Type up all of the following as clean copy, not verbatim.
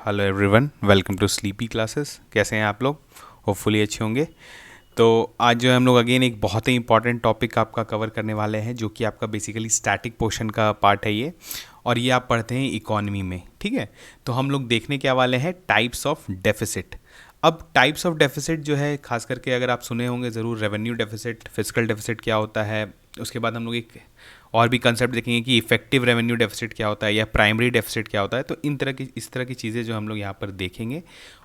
Hello everyone, welcome to sleepy classes. कैसे हैं आप लोग? होपफुली अच्छे होंगे। तो आज जो है हम लोग अगेन एक बहुत ही इंपॉर्टेंट टॉपिक आपका कवर करने वाले हैं, जो कि आपका बेसिकली स्टैटिक पोर्शन का पार्ट है ये। और ये आप पढ़ते हैं इकोनॉमी में, ठीक है। तो हम लोग देखने क्या वाले हैं, टाइप्स ऑफ डेफिसिट। अब टाइप्स ऑफ डेफिसिट जो है, खास करके अगर आप सुने होंगे ज़रूर, रेवेन्यू डेफिसिट, फिजिकल डेफिसिट क्या होता है। उसके बाद हम लोग एक और भी कंसेप्ट देखेंगे कि इफेक्टिव रेवेन्यू डेफिसिट क्या होता है या प्राइमरी डेफिसिट क्या होता है। तो इस तरह की चीज़ें जो हम लोग यहाँ पर देखेंगे।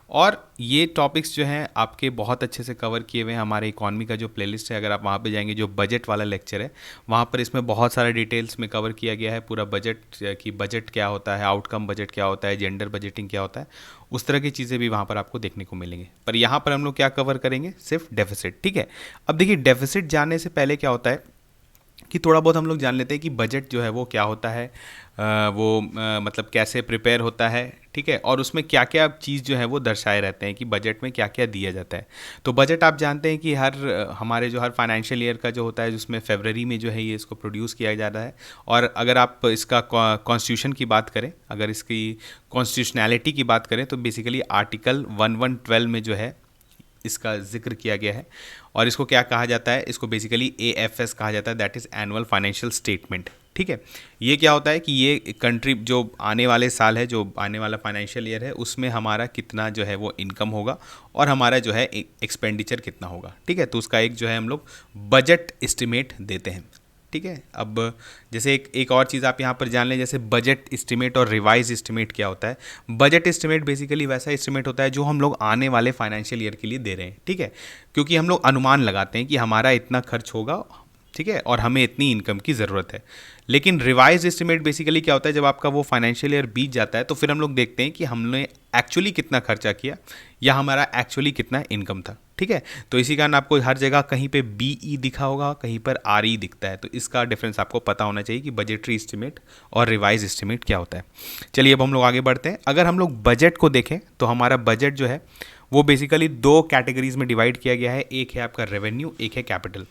और ये टॉपिक्स जो हैं आपके बहुत अच्छे से कवर किए हुए हैं हमारे इकॉनमी का जो प्लेलिस्ट है। अगर आप वहाँ पे जाएंगे, जो बजट वाला लेक्चर है, वहाँ पर इसमें बहुत सारे डिटेल्स में कवर किया गया है पूरा बजट, कि बजट क्या होता है, आउटकम बजट क्या होता है, जेंडर बजटिंग क्या होता है। उस तरह की चीज़ें भी वहाँ पर आपको देखने को मिलेंगे। पर यहाँ पर हम लोग क्या कवर करेंगे, सिर्फ डेफिसिट, ठीक है। अब देखिए, डेफिसिट जानने से पहले क्या होता है कि थोड़ा बहुत हम लोग जान लेते हैं कि बजट जो है वो क्या होता है, मतलब कैसे प्रिपेयर होता है, ठीक है। और उसमें क्या क्या चीज़ जो है वो दर्शाए रहते हैं कि बजट में क्या क्या दिया जाता है। तो बजट आप जानते हैं कि हमारे जो हर फाइनेंशियल ईयर का जो होता है, जिसमें फरवरी में जो है ये इसको प्रोड्यूस किया जा रहा है। और अगर आप इसका कॉन्स्टिट्यूशन की बात करें, अगर इसकी कॉन्स्टिट्यूशनैलिटी की बात करें, तो बेसिकली आर्टिकल 1112 में जो है इसका जिक्र किया गया है। और इसको क्या कहा जाता है, इसको बेसिकली AFS कहा जाता है, that is annual financial statement, ठीक है। ये क्या होता है कि ये कंट्री जो आने वाले साल है, जो आने वाला फाइनेंशियल ईयर है, उसमें हमारा कितना जो है वो इनकम होगा और हमारा जो है एक्सपेंडिचर कितना होगा, ठीक है। तो उसका एक जो है हम लोग बजट एस्टिमेट देते हैं, ठीक है। अब जैसे एक और चीज़ आप यहाँ पर जान लें, जैसे बजट एस्टिमेट और रिवाइज एस्टिमेट क्या होता है। बजट एस्टिमेट बेसिकली वैसा एस्टिमेट होता है जो हम लोग आने वाले फाइनेंशियल ईयर के लिए दे रहे हैं, ठीक है। क्योंकि हम लोग अनुमान लगाते हैं कि हमारा इतना खर्च होगा, ठीक है, और हमें इतनी इनकम की ज़रूरत है। लेकिन रिवाइज एस्टिमेट बेसिकली क्या होता है, जब आपका वो फाइनेंशियल ईयर बीत जाता है, तो फिर हम लोग देखते हैं कि हमने एक्चुअली कितना खर्चा किया या हमारा एक्चुअली कितना इनकम था, ठीक है। तो इसी कारण आपको हर जगह कहीं पे BE दिखा होगा, कहीं पर RE दिखता है। तो इसका डिफरेंस आपको पता होना चाहिए कि बजटरी एस्टिमेट और रिवाइज एस्टिमेट क्या होता है। चलिए अब हम लोग आगे बढ़ते हैं। अगर हम लोग बजट को देखें, तो हमारा बजट जो है वो बेसिकली दो कैटेगरीज में डिवाइड किया गया है। एक है आपका रेवेन्यू, एक है कैपिटल।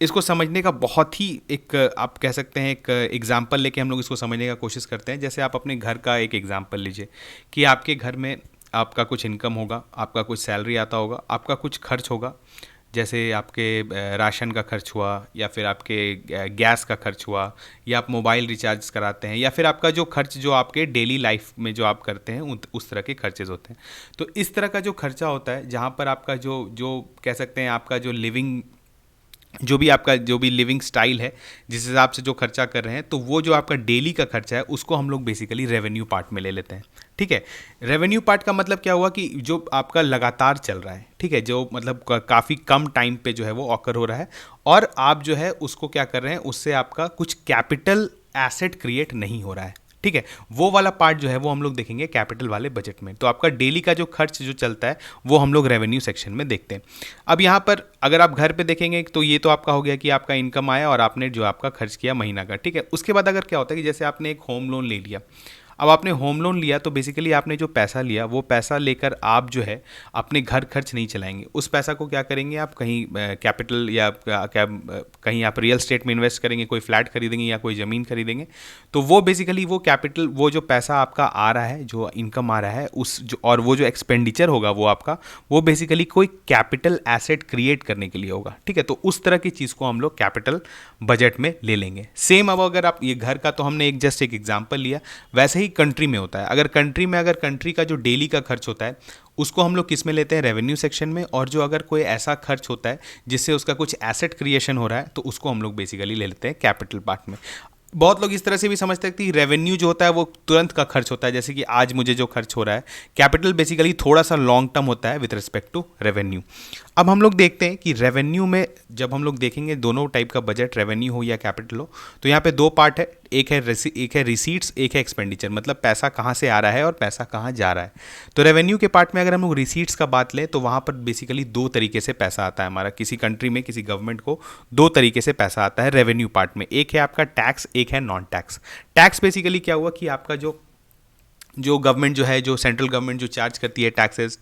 इसको समझने का बहुत ही एक, आप कह सकते हैं, एक एग्जाम्पल लेके हम लोग इसको समझने का कोशिश करते हैं। जैसे आप अपने घर का एक एग्जाम्पल लीजिए कि आपके घर में आपका कुछ इनकम होगा, आपका कुछ सैलरी आता होगा, आपका कुछ खर्च होगा। जैसे आपके राशन का खर्च हुआ, या फिर आपके गैस का खर्च हुआ, या आप मोबाइल रिचार्ज कराते हैं, या फिर आपका जो खर्च जो आपके डेली लाइफ में जो आप करते हैं, उस तरह के खर्चेज होते हैं। तो इस तरह का जो खर्चा होता है, जहाँ पर आपका जो जो कह सकते हैं, आपका जो लिविंग, आपका जो भी लिविंग स्टाइल है, जिस हिसाब से जो खर्चा कर रहे हैं, तो वो जो आपका डेली का खर्चा है, उसको हम लोग बेसिकली रेवेन्यू पार्ट में ले लेते हैं, ठीक है। रेवेन्यू पार्ट का मतलब क्या हुआ कि जो आपका लगातार चल रहा है, ठीक है, जो मतलब काफ़ी कम टाइम पे जो है वो ऑकर हो रहा है, और आप जो है उसको क्या कर रहे हैं, उससे आपका कुछ कैपिटल एसेट क्रिएट नहीं हो रहा है, ठीक है। वो वाला पार्ट जो है वो हम लोग देखेंगे कैपिटल वाले बजट में। तो आपका डेली का जो खर्च जो चलता है, वो हम लोग रेवेन्यू सेक्शन में देखते हैं। अब यहाँ पर अगर आप घर पे देखेंगे, तो ये तो आपका हो गया कि आपका इनकम आया और आपने जो आपका खर्च किया महीना का, ठीक है। उसके बाद अगर क्या होता है कि जैसे आपने एक होम लोन ले लिया। अब आपने होम लोन लिया, तो बेसिकली आपने जो पैसा लिया, वो पैसा लेकर आप जो है अपने घर खर्च नहीं चलाएंगे। उस पैसा को क्या करेंगे, आप कहीं कैपिटल या कहीं आप रियल स्टेट में इन्वेस्ट करेंगे, कोई फ्लैट खरीदेंगे या कोई ज़मीन खरीदेंगे। तो वो बेसिकली वो कैपिटल, वो जो पैसा आपका आ रहा है, जो इनकम आ रहा है, और वो जो एक्सपेंडिचर होगा वो आपका, वो बेसिकली कोई कैपिटल एसेट क्रिएट करने के लिए होगा, ठीक है। तो उस तरह की चीज़ को हम लोग कैपिटल बजट में ले लेंगे। सेम अब अगर आप ये घर का, तो हमने एक जस्ट एक एग्जाम्पल लिया, वैसे ही कंट्री में होता है। अगर कंट्री का जो डेली का खर्च होता है, उसको हम लोग किस में लेते हैं, रेवेन्यू सेक्शन में। और जो अगर कोई ऐसा खर्च होता है जिससे उसका कुछ एसेट क्रिएशन हो रहा है, तो उसको हम लोग बेसिकली ले लेते हैं कैपिटल पार्ट में। बहुत लोग इस तरह से भी समझते हैं कि रेवेन्यू जो होता है वो तुरंत का खर्च होता है, जैसे कि आज मुझे जो खर्च हो रहा है। कैपिटल बेसिकली थोड़ा सा लॉन्ग टर्म होता है विद रिस्पेक्ट टू रेवेन्यू। अब हम लोग देखते हैं कि रेवेन्यू में जब हम लोग देखेंगे दोनों टाइप का बजट, रेवेन्यू हो या कैपिटल हो, तो यहाँ पे दो पार्ट है, एक है रिसीट्स, एक है एक्सपेंडिचर, मतलब पैसा कहाँ से आ रहा है और पैसा कहाँ जा रहा है। तो रेवेन्यू के पार्ट में अगर हम लोग रिसीट्स का बात लें, तो वहाँ पर बेसिकली दो तरीके से पैसा आता है हमारा, किसी कंट्री में किसी गवर्नमेंट को दो तरीके से पैसा आता है रेवेन्यू पार्ट में। एक है आपका टैक्स, एक है नॉन टैक्स। टैक्स बेसिकली क्या हुआ कि आपका जो जो गवर्नमेंट जो है, जो सेंट्रल गवर्नमेंट जो चार्ज करती है टैक्सेस,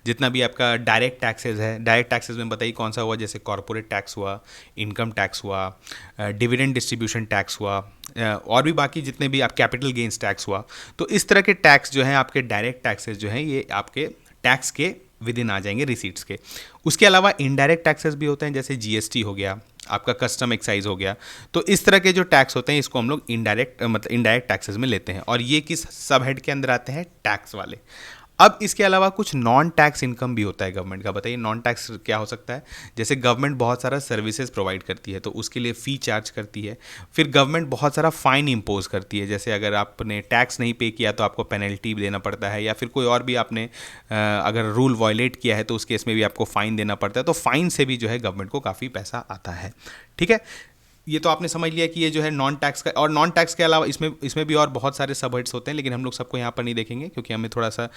जितना भी आपका डायरेक्ट टैक्सेस है, डायरेक्ट टैक्सेस में बताइए कौन सा हुआ, जैसे कॉर्पोरेट टैक्स हुआ, इनकम टैक्स हुआ, डिविडेंड डिस्ट्रीब्यूशन टैक्स हुआ, और भी बाकी जितने भी आप कैपिटल गेंस टैक्स हुआ। तो इस तरह के टैक्स जो हैं आपके डायरेक्ट टैक्सेस जो हैं ये आपके टैक्स के विद इन आ जाएंगे, रिसीट्स के। उसके अलावा इनडायरेक्ट टैक्सेस भी होते हैं, जैसे जीएसटी हो गया, आपका कस्टम एक्साइज हो गया। तो इस तरह के जो टैक्स होते हैं इसको हम लोग इनडायरेक्ट मतलब इनडायरेक्ट टैक्सेस में लेते हैं, और ये किस सब हेड के अंदर आते हैं, टैक्स वाले। अब इसके अलावा कुछ नॉन टैक्स इनकम भी होता है गवर्नमेंट का। बताइए नॉन टैक्स क्या हो सकता है। जैसे गवर्नमेंट बहुत सारा सर्विसेज प्रोवाइड करती है तो उसके लिए फ़ी चार्ज करती है। फिर गवर्नमेंट बहुत सारा फ़ाइन इम्पोज करती है, जैसे अगर आपने टैक्स नहीं पे किया तो आपको पेनल्टी देना पड़ता है, या फिर कोई और भी आपने अगर रूल वायलेट किया है तो उस केस में भी आपको फ़ाइन देना पड़ता है। तो फ़ाइन से भी जो है गवर्नमेंट को काफ़ी पैसा आता है। ठीक है, ये तो आपने समझ लिया कि ये जो है नॉन टैक्स का। और नॉन टैक्स के अलावा इसमें भी और बहुत सारे सब हेड्स होते हैं, लेकिन हम लोग सबको यहाँ पर नहीं देखेंगे क्योंकि हमें थोड़ा सा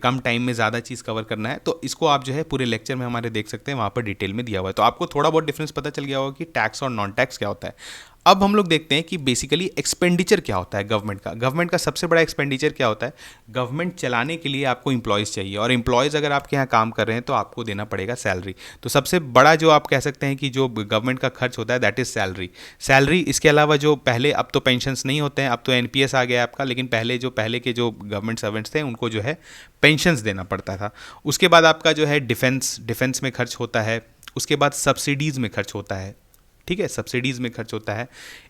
कम टाइम में ज़्यादा चीज़ कवर करना है। तो इसको आप जो है पूरे लेक्चर में हमारे देख सकते हैं, वहाँ पर डिटेल में दिया हुआ है। तो आपको थोड़ा बहुत डिफरेंस पता चल गया होगा कि टैक्स और नॉन टैक्स क्या होता है। अब हम लोग देखते हैं कि बेसिकली एक्सपेंडिचर क्या होता है गवर्नमेंट का। गवर्नमेंट का सबसे बड़ा एक्सपेंडिचर क्या होता है। गवर्नमेंट चलाने के लिए आपको इंप्लॉयज़ चाहिए, और इंप्लॉयज़ अगर आपके यहाँ काम कर रहे हैं तो आपको देना पड़ेगा सैलरी। तो सबसे बड़ा जो आप कह सकते हैं कि जो गवर्नमेंट का खर्च होता है दैट इज़ सैलरी। सैलरी, इसके अलावा जो पहले, अब तो पेंशन्स नहीं होते हैं, अब तो एनपीएस आ गया है आपका, लेकिन पहले के जो गवर्नमेंट सर्वेंट्स थे उनको जो है पेंशन्स देना पड़ता था। उसके बाद आपका जो है डिफेंस में खर्च होता है। उसके बाद सब्सिडीज़ में खर्च होता है। ठीक है, सब्सिडीज़ में खर्च होता है।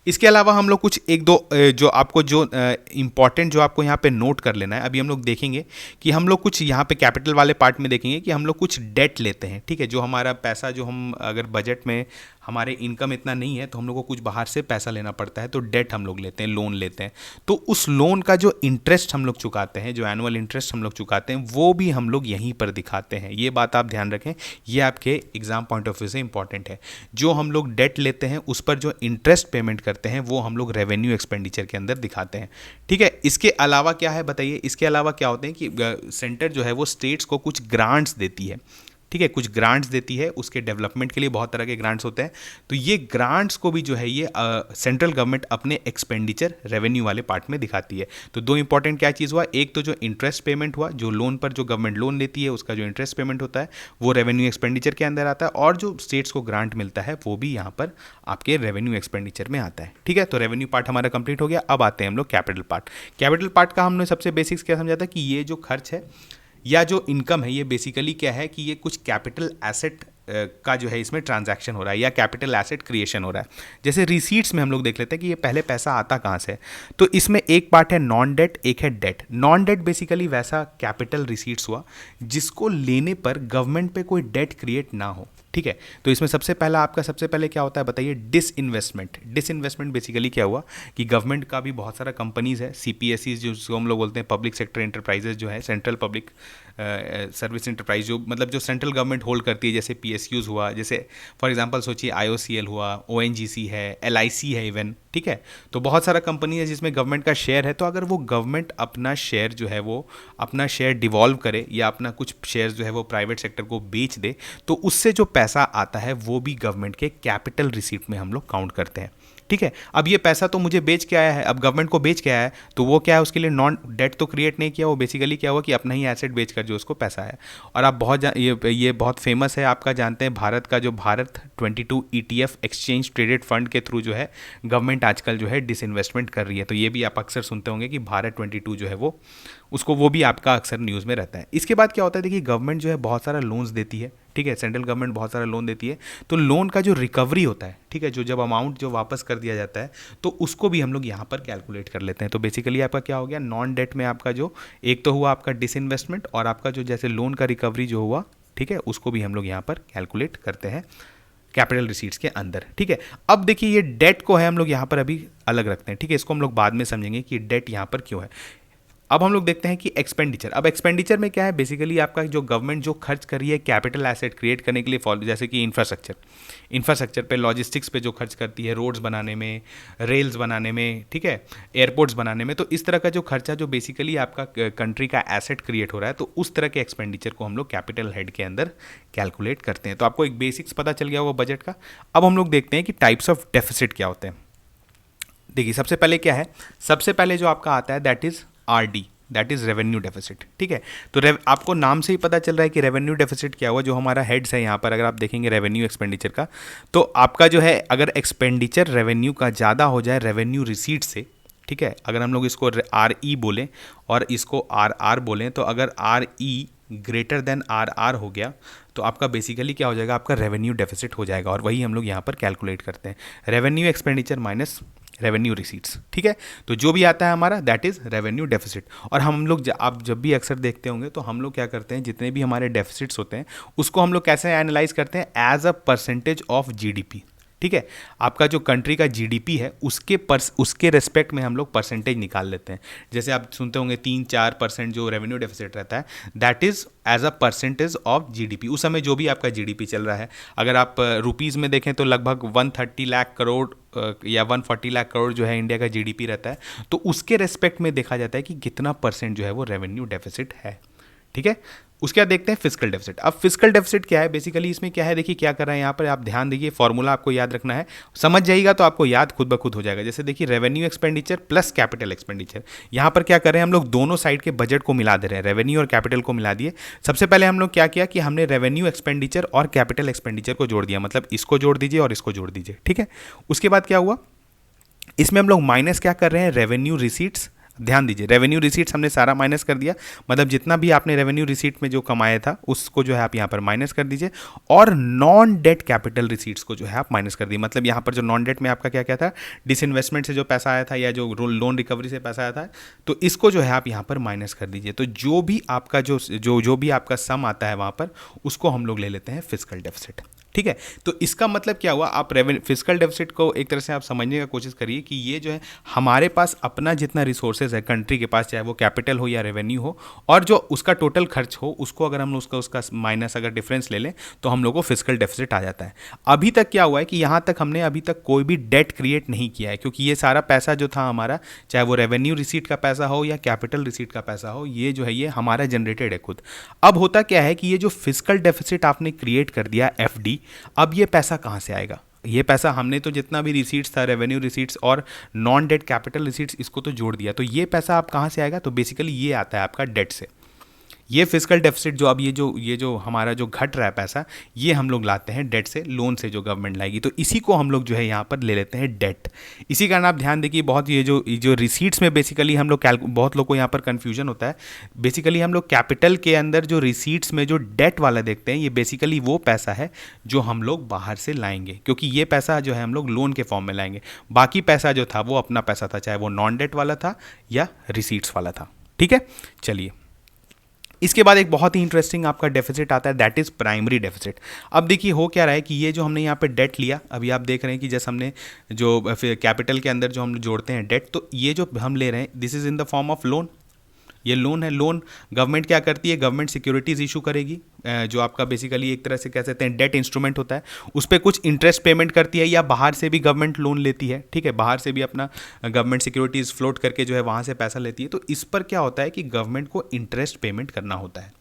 इसके अलावा हम लोग कुछ एक दो जो आपको जो इम्पॉर्टेंट जो आपको यहाँ पे नोट कर लेना है, अभी हम लोग देखेंगे कि हम लोग कुछ यहाँ पे कैपिटल वाले पार्ट में देखेंगे कि हम लोग कुछ डेट लेते हैं। ठीक है, जो हमारा पैसा, जो हम अगर बजट में हमारे इनकम इतना नहीं है तो हम लोग को कुछ बाहर से पैसा लेना पड़ता है, तो डेट हम लोग लेते हैं, लोन लेते हैं। तो उस लोन का जो इंटरेस्ट हम लोग चुकाते हैं, जो एनुअल इंटरेस्ट हम लोग चुकाते हैं, वो भी हम लोग यहीं पर दिखाते हैं। ये बात आप ध्यान रखें, ये आपके एग्जाम पॉइंट ऑफ व्यू से इंपॉर्टेंट है। जो हम लोग डेट लेते हैं उस पर जो इंटरेस्ट पेमेंट करते हैं वो हम लोग रेवेन्यू एक्सपेंडिचर के अंदर दिखाते हैं। ठीक है, इसके अलावा क्या है बताइए। इसके अलावा क्या होते हैं कि सेंटर जो है वो स्टेट्स को कुछ ग्रांट्स देती है। ठीक है, कुछ ग्रांट्स देती है, उसके डेवलपमेंट के लिए बहुत तरह के ग्रांट्स होते हैं। तो ये ग्रांट्स को भी जो है ये सेंट्रल गवर्नमेंट अपने एक्सपेंडिचर रेवेन्यू वाले पार्ट में दिखाती है। तो दो इंपॉर्टेंट क्या चीज़ हुआ, एक तो जो इंटरेस्ट पेमेंट हुआ, जो लोन पर जो गवर्नमेंट लोन लेती है उसका जो इंटरेस्ट पेमेंट होता है वो रेवेन्यू एक्सपेंडिचर के अंदर आता है, और जो स्टेट्स को ग्रांट मिलता है वो भी यहाँ पर आपके रेवेन्यू एक्सपेंडिचर में आता है। ठीक है, तो रेवेन्यू पार्ट हमारा कंप्लीट हो गया। अब आते हैं हम लोग कैपिटल पार्ट। कैपिटल पार्ट का हमने सबसे बेसिक्स क्या समझा था कि ये जो खर्च है या जो इनकम है ये बेसिकली क्या है कि ये कुछ कैपिटल एसेट का जो है इसमें ट्रांजैक्शन हो रहा है, या कैपिटल एसेट क्रिएशन हो रहा है। जैसे रिसीट्स में हम लोग देख लेते हैं कि ये पहले पैसा आता कहाँ से। तो इसमें एक पार्ट है नॉन डेट, एक है डेट। नॉन डेट बेसिकली वैसा कैपिटल रिसीट्स हुआ जिसको लेने पर गवर्नमेंट पे कोई डेट क्रिएट ना हो। ठीक है, तो इसमें सबसे पहले क्या होता है बताइए, डिसइन्वेस्टमेंट। डिसइन्वेस्टमेंट बेसिकली क्या हुआ कि गवर्नमेंट का भी बहुत सारा कंपनीज है, सीपीएसईज जो हम लोग बोलते हैं, पब्लिक सेक्टर एंटरप्राइजेज जो है, सेंट्रल पब्लिक सर्विस एंटरप्राइज, जो मतलब जो सेंट्रल गवर्नमेंट होल्ड करती है, जैसे पीएसयूज हुआ, जैसे फॉर एग्जांपल सोचिए आईओसीएल हुआ, ओएनजीसी है, एलआईसी है इवन। ठीक है, तो बहुत सारा कंपनी है जिसमें गवर्नमेंट का शेयर है। तो अगर वो गवर्नमेंट अपना शेयर जो है वो अपना शेयर डिवॉल्व करे या अपना कुछ शेयर जो है वो प्राइवेट सेक्टर को बेच दे, तो उससे जो पैसा आता है वो भी गवर्नमेंट के कैपिटल रिसीट में हम लोग काउंट करते हैं। ठीक है, अब ये पैसा तो मुझे बेच के आया है, अब गवर्नमेंट को बेच के आया है, तो वो क्या है, उसके लिए नॉन डेट तो क्रिएट नहीं किया, वो बेसिकली क्या हुआ कि अपना ही एसेट बेचकर जो उसको पैसा है। और आप ये बहुत फेमस है, आपका जानते हैं भारत का जो Bharat 22 ETF exchange traded fund के थ्रू जो है गवर्नमेंट आजकल जो है डिसइन्वेस्टमेंट कर रही है। तो ये भी आप अक्सर सुनते होंगे कि भारत 22 जो है वो भी आपका अक्सर न्यूज़ में रहता है। इसके बाद क्या होता है, देखिए गवर्नमेंट जो है बहुत सारा लोन्स देती है। ठीक है, सेंट्रल गवर्नमेंट बहुत सारा लोन देती है, तो लोन का जो रिकवरी होता है, ठीक है, जो जब अमाउंट जो वापस कर दिया जाता है तो उसको भी हम लोग यहाँ पर कैलकुलेट कर लेते हैं। तो बेसिकली आपका क्या हो गया, नॉन डेट में आपका जो एक तो हुआ आपका डिसइन्वेस्टमेंट, और आपका जो जैसे लोन का रिकवरी जो हुआ, ठीक है, उसको भी हम लोग यहाँ पर कैलकुलेट करते हैं कैपिटल रिसीट्स के अंदर। ठीक है, अब देखिए ये डेट को है हम लोग यहाँ पर अभी अलग रखते हैं। ठीक है, इसको हम लोग बाद में समझेंगे कि डेट यहाँ पर क्यों है। अब हम लोग देखते हैं कि एक्सपेंडिचर। अब एक्सपेंडिचर में क्या है, बेसिकली आपका जो गवर्नमेंट जो खर्च कर रही है कैपिटल एसेट क्रिएट करने के लिए, फॉलो जैसे कि इंफ्रास्ट्रक्चर पे, लॉजिस्टिक्स पे जो खर्च करती है, रोड्स बनाने में, रेल्स बनाने में, ठीक है, एयरपोर्ट्स बनाने में। तो इस तरह का जो खर्चा जो बेसिकली आपका कंट्री का एसेट क्रिएट हो रहा है, तो उस तरह के एक्सपेंडिचर को हम लोग कैपिटल हेड के अंदर कैलकुलेट करते हैं। तो आपको एक बेसिक्स पता चल गया होगा बजट का। अब हम लोग देखते हैं कि टाइप्स ऑफ डेफिसिट क्या होते हैं। देखिए सबसे पहले क्या है, सबसे पहले जो आपका आता है that is RD. That is revenue deficit. ठीक है, तो आपको नाम से ही पता चल रहा है कि रेवेन्यू डेफिसिट क्या हुआ। जो हमारा हेड्स है यहाँ पर अगर आप देखेंगे रेवेन्यू एक्सपेंडिचर का, तो आपका जो है अगर एक्सपेंडिचर रेवेन्यू का ज़्यादा हो जाए रेवेन्यू रिसीट से, ठीक है, अगर हम लोग इसको आर ई बोलें और इसको आर आर बोलें, तो अगर R E greater than R R हो गया तो आपका बेसिकली क्या हो जाएगा, आपका रेवेन्यू डेफिसिट हो जाएगा। और वही हम लोग यहाँ पर कैलकुलेट करते हैं, revenue expenditure minus revenue receipts. ठीक है, तो जो भी आता है हमारा दैट इज रेवेन्यू डेफिसिट। और हम लोग आप जब भी अक्सर देखते होंगे तो हम लोग क्या करते हैं, जितने भी हमारे डेफिसिट्स होते हैं उसको हम लोग कैसे एनालाइज करते हैं, as a percentage of GDP. ठीक है, आपका जो कंट्री का जीडीपी है उसके रेस्पेक्ट में हम लोग परसेंटेज निकाल लेते हैं। जैसे आप सुनते होंगे 3-4% जो रेवेन्यू डेफिसिट रहता है that is as a percentage of GDP. उस समय जो भी आपका जीडीपी चल रहा है, अगर आप रुपीज़ में देखें तो लगभग 130 लाख करोड़ या 140 लाख करोड़ जो है इंडिया का जीडीपी रहता है, तो उसके रेस्पेक्ट में देखा जाता है कि कितना परसेंट जो है वो रेवेन्यू डेफिसिट है। ठीक है, उसके बाद देखते हैं फिस्कल डेफिसिट। अब फिस्कल डेफिसिट क्या है, बेसिकली इसमें क्या है, देखिए क्या कर रहे हैं यहाँ पर, आप ध्यान दीजिए, फॉर्मूला आपको याद रखना है, समझ जाइएगा तो आपको याद खुद ब खुद हो जाएगा। जैसे देखिए revenue expenditure plus capital expenditure, यहाँ पर क्या कर रहे हैं हम लोग, दोनों साइड के बजट को मिला दे रहे हैं, रेवेन्यू और कैपिटल को मिला दिए। सबसे पहले हम लोग क्या किया कि हमने रेवेन्यू एक्सपेंडिचर और कैपिटल एक्सपेंडिचर को जोड़ दिया, मतलब इसको जोड़ दीजिए और इसको जोड़ दीजिए। ठीक है, उसके बाद क्या हुआ, इसमें हम लोग माइनस क्या कर रहे हैं, रेवेन्यू रिसीट्स। ध्यान दीजिए, रेवेन्यू रिसीट्स हमने सारा माइनस कर दिया, मतलब जितना भी आपने रेवेन्यू रिसीट में जो कमाया था उसको जो है आप यहाँ पर माइनस कर दीजिए, और नॉन डेट कैपिटल रिसीट्स को जो है आप माइनस कर दिए। मतलब यहाँ पर जो नॉन डेट में आपका क्या क्या था, डिसइन्वेस्टमेंट से जो पैसा आया था या जो लोन रिकवरी से पैसा आया था, तो इसको जो है आप यहाँ पर माइनस कर दीजिए। तो जो भी आपका जो भी आपका सम आता है वहाँ पर, उसको हम लोग ले लेते हैं फिस्कल डेफिसिट। ठीक है, तो इसका मतलब क्या हुआ, आप फिस्कल डेफिसिट को एक तरह से आप समझने का कोशिश करिए कि ये जो है हमारे पास अपना जितना रिसोर्सेज है कंट्री के पास, चाहे वो कैपिटल हो या रेवेन्यू हो, और जो उसका टोटल खर्च हो उसको अगर हम उसका माइनस अगर डिफरेंस ले लें तो हम लोग को फिस्कल डेफिसिट आ जाता है। अभी तक क्या हुआ है कि यहाँ तक हमने अभी तक कोई भी डेट क्रिएट नहीं किया है, क्योंकि ये सारा पैसा जो था हमारा, चाहे वो रेवेन्यू रिसीट का पैसा हो या कैपिटल रिसीट का पैसा हो, ये जो है ये हमारा जनरेटेड है खुद। अब होता क्या है कि ये जो फिस्कल डेफिसिट आपने क्रिएट कर दिया एफडी, अब ये पैसा कहाँ से आएगा, ये पैसा हमने तो जितना भी रिसीट्स था, रेवेन्यू रिसीट्स और नॉन डेट कैपिटल रिसीट्स, इसको तो जोड़ दिया, तो ये पैसा आप कहाँ से आएगा, तो बेसिकली ये आता है आपका डेट से। ये फिस्कल डेफिसिट जो अब ये जो हमारा जो घट रहा है पैसा, ये हम लोग लाते हैं डेट से, लोन से जो गवर्नमेंट लाएगी, तो इसी को हम लोग जो है यहाँ पर ले लेते हैं डेट। इसी कारण आप ध्यान देखिए, बहुत ये जो रिसीट्स में बेसिकली हम लोग बहुत लोग को यहाँ पर कन्फ्यूजन होता है। बेसिकली हम लोग कैपिटल के अंदर जो रिसीट्स में जो डेट वाला देखते हैं, ये बेसिकली वो पैसा है जो हम लोग बाहर से लाएंगे, क्योंकि ये पैसा जो है हम लोग लोन के फॉर्म में लाएंगे। बाकी पैसा जो था वो अपना पैसा था, चाहे वो नॉन डेट वाला था या रिसीट्स वाला था। ठीक है, चलिए इसके बाद एक बहुत ही इंटरेस्टिंग आपका डेफिसिट आता है, दैट इज प्राइमरी डेफिसिट। अब देखिए हो क्या रहा है कि ये जो हमने यहाँ पे डेट लिया, अभी आप देख रहे हैं कि जैसे हमने जो कैपिटल के अंदर जो हम जोड़ते हैं डेट, तो ये जो हम ले रहे हैं this is in the form of loan. ये लोन है, लोन गवर्नमेंट क्या करती है, गवर्नमेंट सिक्योरिटीज़ इशू करेगी, जो आपका बेसिकली एक तरह से कह सकते हैं डेट इंस्ट्रूमेंट होता है, उस पर कुछ इंटरेस्ट पेमेंट करती है, या बाहर से भी गवर्नमेंट लोन लेती है। ठीक है, बाहर से भी अपना गवर्नमेंट सिक्योरिटीज़ फ्लोट करके जो है वहाँ से पैसा लेती है। तो इस पर क्या होता है कि गवर्नमेंट को इंटरेस्ट पेमेंट करना होता है,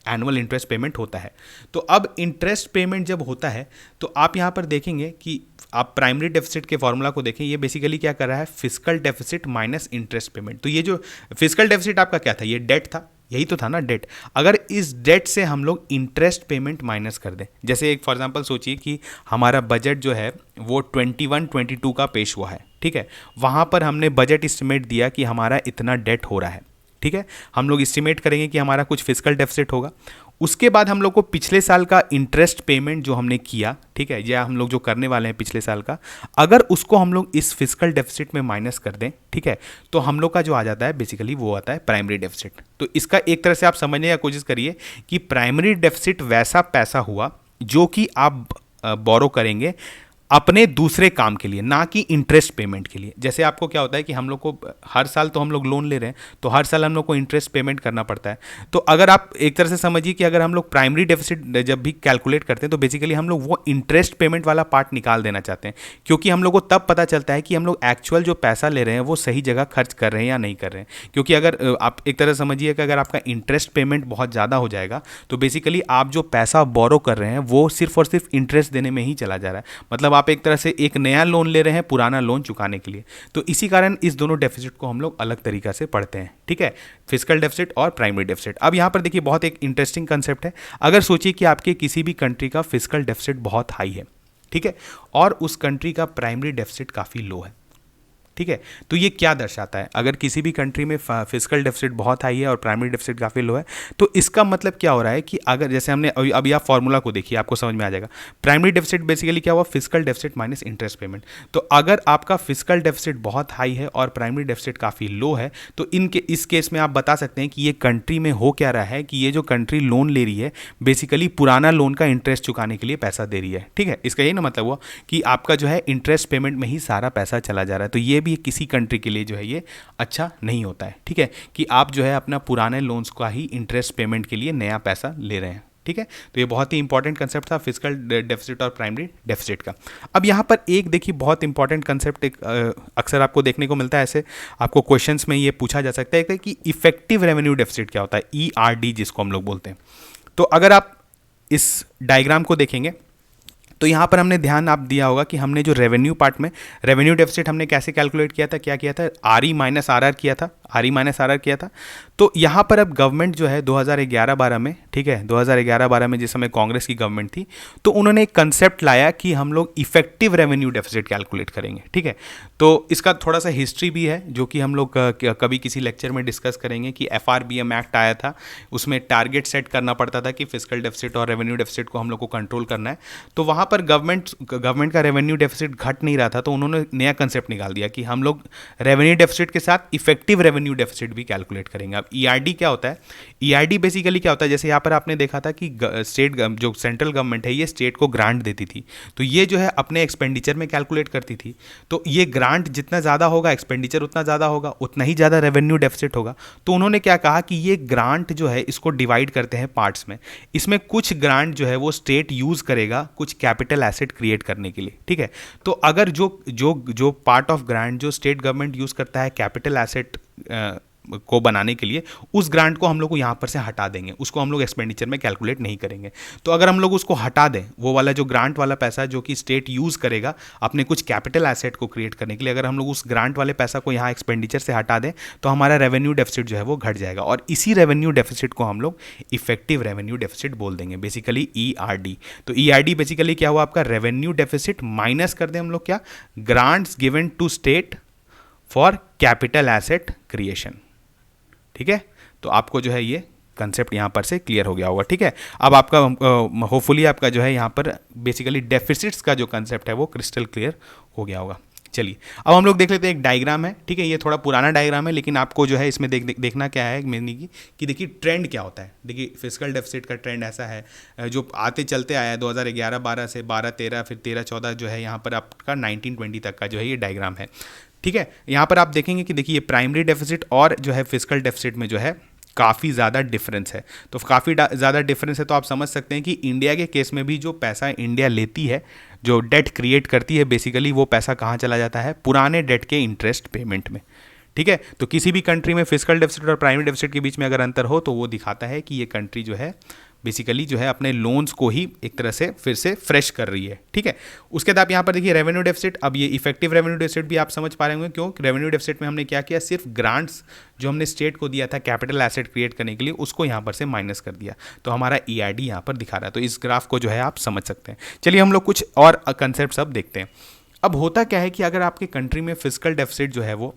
एनुअल इंटरेस्ट पेमेंट होता है। तो अब इंटरेस्ट पेमेंट जब होता है तो आप यहाँ पर देखेंगे कि आप प्राइमरी डेफिसिट के फॉर्मूला को देखें, ये बेसिकली क्या कर रहा है, fiscal deficit minus interest payment. तो ये जो फिस्कल डेफिसिट आपका क्या था, ये डेट था, यही तो था ना डेट। अगर इस डेट से हम लोग इंटरेस्ट पेमेंट माइनस कर दें, जैसे एक फॉर एग्जांपल सोचिए कि हमारा बजट जो है वो 21-22 का पेश हुआ है। ठीक है, वहाँ पर हमने बजट एस्टिमेट दिया कि हमारा इतना डेट हो रहा है। ठीक है, हम लोग एस्टिमेट करेंगे कि हमारा कुछ फिस्कल डेफिसिट होगा। उसके बाद हम लोग को पिछले साल का इंटरेस्ट पेमेंट जो हमने किया, ठीक है, या हम लोग जो करने वाले हैं पिछले साल का, अगर उसको हम लोग इस फिस्कल डेफिसिट में माइनस कर दें, ठीक है, तो हम लोग का जो आ जाता है बेसिकली वो आता है प्राइमरी डेफिसिट। तो इसका एक तरह से आप समझने की कोशिश करिए कि प्राइमरी डेफिसिट वैसा पैसा हुआ जो कि आप बोरो करेंगे अपने दूसरे काम के लिए, ना कि इंटरेस्ट पेमेंट के लिए। जैसे आपको क्या होता है कि हम लोग को हर साल तो हम लोग लोन ले रहे हैं, तो हर साल हम लोग को इंटरेस्ट पेमेंट करना पड़ता है। तो अगर आप एक तरह से समझिए कि अगर हम लोग प्राइमरी डेफिसिट जब भी कैलकुलेट करते हैं तो बेसिकली हम लोग वो इंटरेस्ट पेमेंट वाला पार्ट निकाल देना चाहते हैं, क्योंकि हम लोग को तब पता चलता है कि हम लोग एक्चुअल जो पैसा ले रहे हैं वो सही जगह खर्च कर रहे हैं या नहीं कर रहे हैं। क्योंकि अगर आप एक तरह समझिए कि अगर आपका इंटरेस्ट पेमेंट बहुत ज़्यादा हो जाएगा तो बेसिकली आप जो पैसा बोरो कर रहे हैं वो सिर्फ और सिर्फ इंटरेस्ट देने में ही चला जा रहा है। मतलब मतलब आप एक तरह से एक नया लोन ले रहे हैं पुराना लोन चुकाने के लिए। तो इसी कारण इस दोनों डेफिसिट को हम लोग अलग तरीका से पढ़ते हैं, ठीक है, फिजिकल डेफिसिट और प्राइमरी डेफिसिट। अब यहाँ पर देखिए बहुत एक इंटरेस्टिंग कंसेप्ट है। अगर सोचिए कि आपके किसी भी कंट्री का फिजिकल डेफिसिट बहुत हाई है, ठीक है, और उस कंट्री का प्राइमरी डेफिसिट काफ़ी लो है, ठीक है, तो ये क्या दर्शाता है? अगर किसी भी कंट्री में फिजिकल डेफिसिट बहुत हाई है और प्राइमरी डेफिसिट काफ़ी लो है, तो इसका मतलब क्या हो रहा है कि अगर जैसे हमने अभी आप फॉर्मूला को देखिए, आपको समझ में आ जाएगा। प्राइमरी डेफिसिट बेसिकली क्या हुआ? Physical deficit minus interest payment. तो अगर आपका फिजिकल डेफिसिट बहुत हाई है और प्राइमरी डेफिसिट काफ़ी लो है, तो इस केस में आप बता सकते हैं कि ये कंट्री में हो क्या रहा है कि ये जो कंट्री लोन ले रही है बेसिकली पुराना लोन का इंटरेस्ट चुकाने के लिए पैसा दे रही है, ठीक है। इसका यही ना मतलब हुआ कि आपका जो है इंटरेस्ट पेमेंट में ही सारा पैसा चला जा रहा है। तो ये भी किसी कंट्री के लिए जो है ये अच्छा नहीं होता है, ठीक है, कि आप जो है अपना पुराने लोन्स का ही इंटरेस्ट पेमेंट के लिए नया पैसा ले रहे हैं, ठीक है। तो ये बहुत ही इंपॉर्टेंट कंसेप्ट था फिजिकल डेफिसिट और प्राइमरी डेफिसिट का। अब यहाँ पर एक देखिए बहुत इंपॉर्टेंट कंसेप्ट अक्सर आपको देखने को मिलता है, ऐसे आपको क्वेश्चंस में ये पूछा जा सकता है कि इफेक्टिव रेवेन्यू डेफिसिट क्या होता है, ERD जिसको हम लोग बोलते हैं। तो अगर आप इस डायग्राम को देखेंगे तो यहाँ पर हमने ध्यान आप दिया होगा कि हमने जो रेवेन्यू पार्ट में रेवेन्यू डेफिसिट हमने कैसे कैलकुलेट किया था, क्या किया था, RE माइनस RR किया था, RE माइनस RR किया था। तो यहाँ पर अब गवर्नमेंट जो है 2011-12 में, ठीक है, 2011-12 में जिस समय कांग्रेस की गवर्नमेंट थी, तो उन्होंने एक कंसेप्ट लाया कि हम लोग इफेक्टिव रेवेन्यू डेफिसिट कैलकुलेट करेंगे, ठीक है। तो इसका थोड़ा सा हिस्ट्री भी है जो कि हम लोग कभी किसी लेक्चर में डिस्कस करेंगे कि FRBM एक्ट आया था, उसमें टारगेट सेट करना पड़ता था कि फिजिकल डेफिसिट और रेवेन्यू डेफिसिट को हम लोग को कंट्रोल करना है। तो वहाँ पर गवर्नमेंट का रेवेन्यू डेफिसिट घट नहीं रहा था, तो उन्होंने नया कंसेप्ट निकाल दिया कि हम लोग रेवेन्यू डेफिसिट के साथ इफेक्टिव रेवेन्यू डेफिसिट भी कैलकुलेट करेंगे। अब ERD क्या होता है? ERD बेसिकली क्या होता है, जैसे यहाँ पर आपने देखा था कि स्टेट जो सेंट्रल गवर्नमेंट है ये स्टेट को ग्रांट देती थी, तो ये जो है अपने एक्सपेंडिचर में कैलकुलेट करती थी। तो ये ग्रांट जितना ज़्यादा होगा एक्सपेंडिचर उतना ज़्यादा होगा, उतना ही ज़्यादा रेवेन्यू डेफिसिट होगा। तो उन्होंने क्या कहा कि ये ग्रांट जो है इसको डिवाइड करते हैं पार्ट्स में। इसमें कुछ ग्रांट जो है वो स्टेट यूज़ करेगा कुछ कैपिटल एसेट क्रिएट करने के लिए, ठीक है। तो अगर जो पार्ट ऑफ ग्रांट जो स्टेट गवर्नमेंट यूज़ करता है कैपिटल एसेट को बनाने के लिए, उस ग्रांट को हम लोग को यहाँ पर से हटा देंगे, उसको हम लोग एक्सपेंडिचर में कैलकुलेट नहीं करेंगे। तो अगर हम लोग उसको हटा दें, वो वाला जो ग्रांट वाला पैसा जो कि स्टेट यूज़ करेगा अपने कुछ कैपिटल एसेट को क्रिएट करने के लिए, अगर हम लोग उस ग्रांट वाले पैसा को यहाँ एक्सपेंडिचर से हटा दें तो हमारा रेवेन्यू डेफिसिट जो है वो घट जाएगा, और इसी रेवेन्यू डेफिसिट को हम लोग इफेक्टिव रेवेन्यू डेफिसिट बोल देंगे, बेसिकली ERD। तो ERD बेसिकली क्या हुआ आपका? रेवेन्यू डेफिसिट माइनस कर दें हम लोग क्या? Grants given to state for capital asset creation, ठीक है। तो आपको जो है ये कंसेप्ट यहाँ पर से क्लियर हो गया होगा, ठीक है। अब आपका होपफुली आपका जो है यहाँ पर बेसिकली डेफिसिट्स का जो कंसेप्ट है वो क्रिस्टल क्लियर हो गया होगा। चलिए अब हम लोग देख लेते हैं, एक डायग्राम है, ठीक है, ये थोड़ा पुराना डायग्राम है लेकिन आपको जो है इसमें देखना क्या है मैंने कि देखिए ट्रेंड क्या होता है। देखिए फिजिकल डेफिसिट का ट्रेंड ऐसा है जो आते चलते आया है 2011-12 से 12-13 फिर 13-14 जो है यहाँ पर आपका 19-20 तक का जो है ये डायग्राम है, ठीक है। यहाँ पर आप देखेंगे कि देखिए प्राइमरी डेफिसिट और जो है फिजिकल डेफिसिट में जो है काफ़ी ज़्यादा डिफरेंस है। तो काफ़ी ज़्यादा डिफरेंस है तो आप समझ सकते हैं कि इंडिया के केस में भी जो पैसा इंडिया लेती है, जो डेट क्रिएट करती है, बेसिकली वो पैसा कहाँ चला जाता है? पुराने डेट के इंटरेस्ट पेमेंट में, ठीक है। तो किसी भी कंट्री में फिजिकल डेफिसिट और प्राइमरी डेफिसिट के बीच में अगर अंतर हो तो वो दिखाता है कि ये कंट्री जो है बेसिकली जो है अपने लोन्स को ही एक तरह से फिर से फ्रेश कर रही है, ठीक है। उसके बाद आप यहाँ पर देखिए रेवेन्यू डेफिसिट। अब ये इफेक्टिव रेवेन्यू डेफिसिट भी आप समझ पा रहे होंगे क्यों? रेवेन्यू डेफिसिट में हमने क्या किया? सिर्फ ग्रांट्स जो हमने स्टेट को दिया था कैपिटल एसेट क्रिएट करने के लिए उसको यहाँ पर से माइनस कर दिया, तो हमारा ERD यहाँ पर दिखा रहा है। तो इस ग्राफ को जो है आप समझ सकते हैं। चलिए हम लोग कुछ और कंसेप्ट अब देखते हैं। अब होता क्या है कि अगर आपके कंट्री में फिजिकल डेफिसिट जो है वो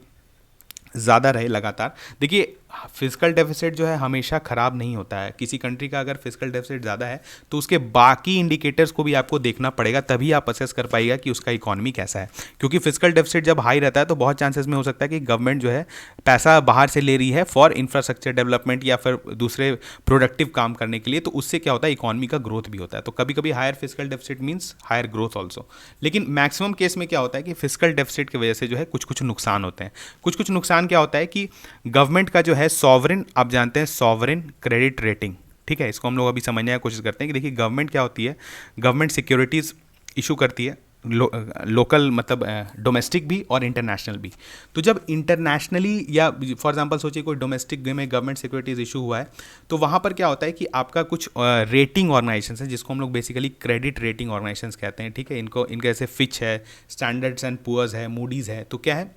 ज़्यादा रहे लगातार, देखिए फिजिकल डेफिसिट जो है हमेशा ख़राब नहीं होता है। किसी कंट्री का अगर फिजिकल डेफिसिट ज़्यादा है तो उसके बाकी इंडिकेटर्स को भी आपको देखना पड़ेगा, तभी आप असेस कर पाइएगा कि उसका इकोनॉमी कैसा है। क्योंकि फिजिकल डेफिसिट जब हाई रहता है तो बहुत चांसेस में हो सकता है कि गवर्नमेंट जो है पैसा बाहर से ले रही है फॉर इंफ्रास्ट्रक्चर डेवलपमेंट या फिर दूसरे प्रोडक्टिव काम करने के लिए, तो उससे क्या होता है इकोनॉमी का ग्रोथ भी होता है। तो कभी कभी higher fiscal deficit means higher growth also. लेकिन मैक्सिमम केस में क्या होता है कि फिजिकल डेफिसिट की वजह से जो है कुछ नुकसान होते हैं। कुछ नुकसान क्या होता है कि गवर्नमेंट का जो है सॉवरेन, आप जानते हैं सॉवरेन क्रेडिट रेटिंग, ठीक है, इसको हम लोग अभी समझने की कोशिश करते हैं कि देखिए गवर्नमेंट क्या होती है, गवर्नमेंट सिक्योरिटीज़ इशू करती है लोकल मतलब डोमेस्टिक भी और इंटरनेशनल भी। तो जब इंटरनेशनली या फॉर एग्जांपल सोचिए कोई डोमेस्टिक में गवर्नमेंट सिक्योरिटीज इशू हुआ है, तो वहाँ पर क्या होता है कि आपका कुछ रेटिंग ऑर्गेनाइजेशन है जिसको हम लोग बेसिकली क्रेडिट रेटिंग ऑर्गेनाइजेशन कहते हैं, ठीक है। इनके जैसे फिच है, स्टैंडर्ड्स एंड पुअर्स है, मूडीज़ है। तो क्या है,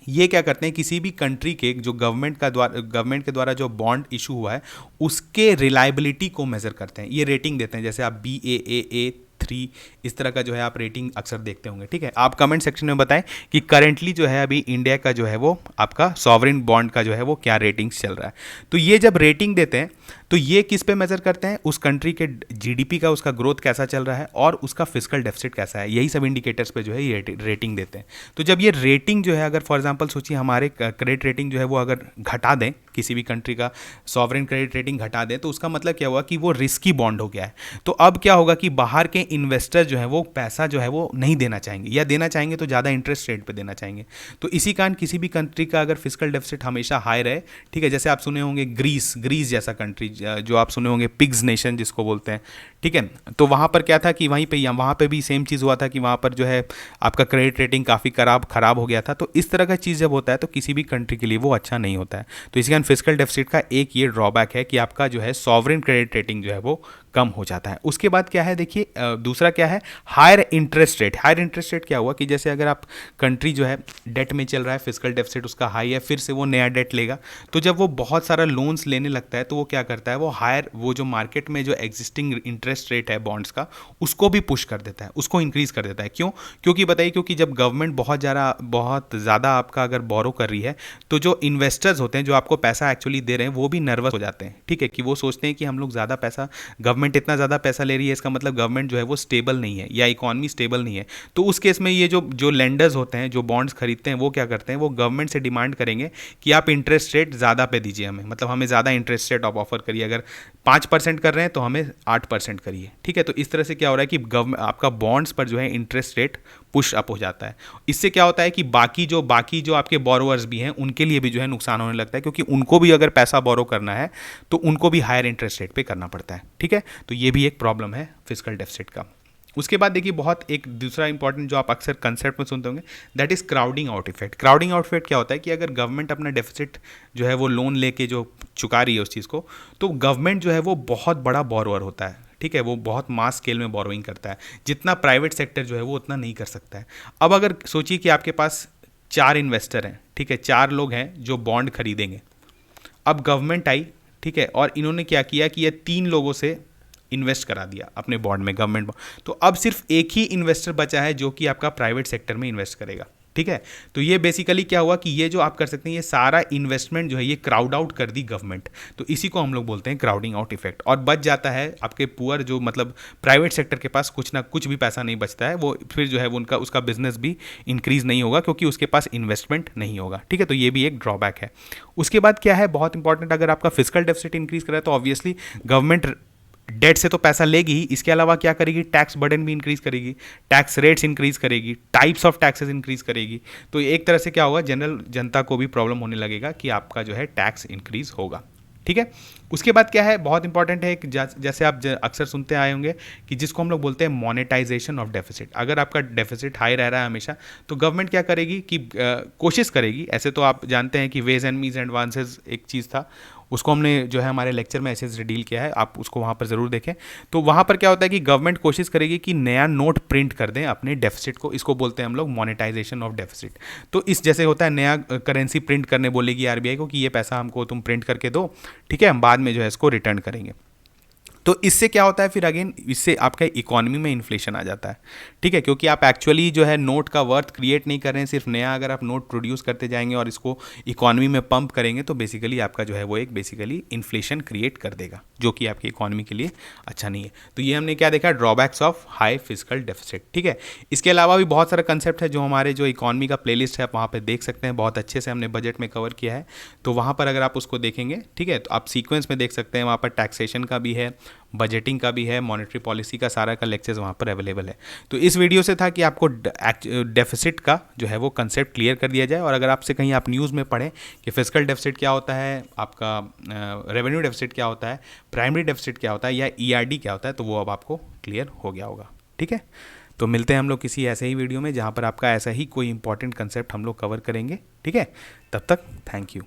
ये क्या करते हैं, किसी भी कंट्री के जो गवर्नमेंट के द्वारा जो बॉन्ड इशू हुआ है उसके रिलायबिलिटी को मेजर करते हैं, ये रेटिंग देते हैं। जैसे आप BAAA3 इस तरह का जो है आप रेटिंग अक्सर देखते होंगे, ठीक है। आप कमेंट सेक्शन में बताएं कि करेंटली जो है अभी इंडिया का जो है वो आपका सॉवरेन बॉन्ड का जो है वो क्या रेटिंग्स चल रहा है। तो ये जब रेटिंग देते हैं तो ये किस पे मेजर करते हैं, उस कंट्री के GDP का उसका ग्रोथ कैसा चल रहा है और उसका फिस्कल डेफिसिट कैसा है, यही सब इंडिकेटर्स पे जो है ये रेटिंग देते हैं। तो जब ये रेटिंग जो है, अगर फॉर एग्जांपल सोचिए हमारे क्रेडिट रेटिंग जो है वो अगर घटा दें, किसी भी कंट्री का सॉवरेन क्रेडिट रेटिंग घटा दें, तो उसका मतलब क्या हुआ कि वो रिस्की बॉन्ड हो गया है। तो अब क्या होगा कि बाहर के इन्वेस्टर जो है वो पैसा जो है वो नहीं देना चाहेंगे, या देना चाहेंगे तो ज़्यादा इंटरेस्ट रेट पे देना चाहेंगे। तो इसी कारण किसी भी कंट्री का अगर फिस्कल डेफिसिट हमेशा हाई रहे, ठीक है। जैसे आप सुने होंगे ग्रीस जैसा कंट्री, जो आप सुने होंगे पिग्स नेशन जिसको बोलते हैं, ठीक है। तो वहाँ पर क्या था कि वहाँ पे भी सेम चीज़ हुआ था कि वहाँ पर जो है आपका क्रेडिट रेटिंग काफ़ी खराब हो गया था। तो इस तरह का चीज़ जब होता है तो किसी भी कंट्री के लिए वो अच्छा नहीं होता है। तो इसी कारण फिस्कल डेफिसिट का एक ये ड्रॉबैक है कि आपका जो है सॉवरेन क्रेडिट रेटिंग जो है वो कम हो जाता है। उसके बाद क्या है, देखिए दूसरा क्या है, higher interest rate. Higher interest rate क्या हुआ कि जैसे अगर आप कंट्री जो है डेट में चल रहा है, फिस्कल डेफिसिट उसका हाई है, फिर से वो नया डेट लेगा, तो जब वो बहुत सारा लोन्स लेने लगता है तो वो क्या करता है, वो जो मार्केट में जो एग्जिस्टिंग इंटरेस्ट रेट है बॉन्ड्स का, उसको भी पुश कर देता है, उसको इंक्रीज कर देता है। क्यों? क्योंकि बताइए, क्योंकि जब गवर्नमेंट बहुत ज़्यादा आपका अगर बोरो कर रही है तो जो इन्वेस्टर्स होते हैं, जो आपको पैसा एक्चुअली दे रहे हैं, वो भी नर्वस हो जाते हैं, ठीक है। कि वो सोचते हैं कि हम लोग ज़्यादा पैसा, गवर्नमेंट इतना ज़्यादा पैसा ले रही है, इसका मतलब गवर्नमेंट जो है वो स्टेबल नहीं है या इकॉनमी स्टेबल नहीं है। तो उस केस में ये जो लेंडर्स होते हैं, जो बॉन्ड्स खरीदते हैं, वो क्या करते हैं, वो गवर्नमेंट से डिमांड करेंगे कि आप इंटरेस्ट रेट ज़्यादा पे दीजिए हमें, मतलब हमें ज़्यादा इंटरेस्ट रेट आप ऑफर करिए। अगर 5% कर रहे हैं तो हमें 8% करिए, ठीक है। तो इस तरह से क्या हो रहा है कि आपका बॉन्ड्स पर जो है इंटरेस्ट रेट पुश अप हो जाता है। इससे क्या होता है कि बाकी जो आपके बोरोवर्स भी हैं उनके लिए भी जो है नुकसान होने लगता है, क्योंकि उनको भी अगर पैसा बोरो करना है तो उनको भी हायर इंटरेस्ट रेट पे करना पड़ता है, ठीक है। तो ये भी एक प्रॉब्लम है फिस्कल डेफिसिट का। उसके बाद देखिए, बहुत एक दूसरा इंपॉर्टेंट जो आप अक्सर कंसेप्ट में सुनते होंगे, that is crowding out effect. Crowding out effect क्या होता है कि अगर गवर्नमेंट अपना डेफिसिट जो है वो लोन लेके जो चुका रही है उस चीज़ को, तो गवर्नमेंट जो है वो बहुत बड़ा बोरोअर होता है, ठीक है। वो बहुत मास स्केल में बोरोइंग करता है, जितना प्राइवेट सेक्टर जो है वो उतना नहीं कर सकता है। अब अगर सोचिए कि आपके पास 4 इन्वेस्टर हैं, ठीक है, 4 लोग हैं जो बॉन्ड खरीदेंगे। अब गवर्नमेंट आई, ठीक है, और इन्होंने क्या किया कि ये 3 लोगों से इन्वेस्ट करा दिया अपने बॉन्ड में, गवर्नमेंट बॉन्ड। तो अब सिर्फ एक ही इन्वेस्टर बचा है जो कि आपका प्राइवेट सेक्टर में इन्वेस्ट करेगा, ठीक है। तो ये बेसिकली क्या हुआ कि ये जो आप कर सकते हैं, ये सारा इन्वेस्टमेंट जो है ये क्राउड आउट कर दी गवर्नमेंट। तो इसी को हम लोग बोलते हैं क्राउडिंग आउट इफेक्ट। और बच जाता है आपके पुअर, जो मतलब प्राइवेट सेक्टर के पास कुछ ना कुछ भी पैसा नहीं बचता है, वो फिर जो है वो उसका बिजनेस भी इंक्रीज नहीं होगा क्योंकि उसके पास इन्वेस्टमेंट नहीं होगा, ठीक है। तो ये भी एक ड्रॉबैक है। उसके बाद क्या है, बहुत इंपॉर्टेंट, अगर आपका फिस्कल डेफिसिट इंक्रीज करे तो ऑब्वियसली गवर्नमेंट डेट से तो पैसा लेगी ही, इसके अलावा क्या करेगी, टैक्स बर्डन भी इंक्रीज करेगी, टैक्स रेट्स इंक्रीज करेगी, टाइप्स ऑफ टैक्सेस इंक्रीज करेगी। तो एक तरह से क्या होगा, जनरल जनता को भी प्रॉब्लम होने लगेगा कि आपका जो है टैक्स इंक्रीज होगा, ठीक है। उसके बाद क्या है, बहुत इंपॉर्टेंट है, जैसे आप अक्सर सुनते आए होंगे कि जिसको हम लोग बोलते हैं मोनेटाइजेशन ऑफ डेफिसिट। अगर आपका डेफिसिट हाई रह रहा है हमेशा, तो गवर्नमेंट क्या करेगी कि कोशिश करेगी, ऐसे तो आप जानते हैं कि वेज एंड मीन्स एडवांसेस एक चीज़ था, उसको हमने जो है हमारे लेक्चर में ऐसे डील किया है, आप उसको वहाँ पर ज़रूर देखें। तो वहाँ पर क्या होता है कि गवर्नमेंट कोशिश करेगी कि नया नोट प्रिंट कर दें अपने डेफिसिट को, इसको बोलते हैं हम लोग मोनेटाइजेशन ऑफ डेफिसिट। तो इस जैसे होता है, नया करेंसी प्रिंट करने बोलेगी आरबीआई को कि ये पैसा हमको तुम प्रिंट करके दो, ठीक है, हम बाद में जो है इसको रिटर्न करेंगे। तो इससे क्या होता है फिर अगेन, इससे आपका इकोनॉमी में इन्फ्लेशन आ जाता है, ठीक है, क्योंकि आप एक्चुअली जो है नोट का वर्थ क्रिएट नहीं कर रहे हैं, सिर्फ नया अगर आप नोट प्रोड्यूस करते जाएंगे और इसको इकोनॉमी में पंप करेंगे तो बेसिकली आपका जो है वो एक बेसिकली इन्फ्लेशन क्रिएट कर देगा, जो कि आपकी इकोनॉमी के लिए अच्छा नहीं है। तो ये हमने क्या देखा, drawbacks of high fiscal deficit, ठीक है। इसके अलावा भी बहुत सारा कंसेप्ट है जो हमारे जो इकोनॉमी का प्लेलिस्ट है आप वहाँ पर देख सकते हैं, बहुत अच्छे से हमने बजट में कवर किया है। तो वहाँ पर अगर आप उसको देखेंगे, ठीक है, तो आप सीक्वेंस में देख सकते हैं, वहाँ पर टैक्सेशन का भी है, बजटिंग का भी है, मॉनेटरी पॉलिसी का सारा का लेक्चर्स वहाँ पर अवेलेबल है। तो इस वीडियो से था कि आपको डेफिसिट का जो है वो कंसेप्ट क्लियर कर दिया जाए, और अगर आपसे कहीं आप न्यूज़ में पढ़ें कि फिस्कल डेफिसिट क्या होता है, आपका रेवेन्यू डेफिसिट क्या होता है, प्राइमरी डेफिसिट क्या होता है, या ERD क्या होता है, तो वो अब आपको क्लियर हो गया होगा, ठीक है। तो मिलते हैं हम लोग किसी ऐसे ही वीडियो में जहाँ पर आपका ऐसा ही कोई इंपॉर्टेंट कंसेप्ट हम लोग कवर करेंगे। ठीक है, तब तक थैंक यू।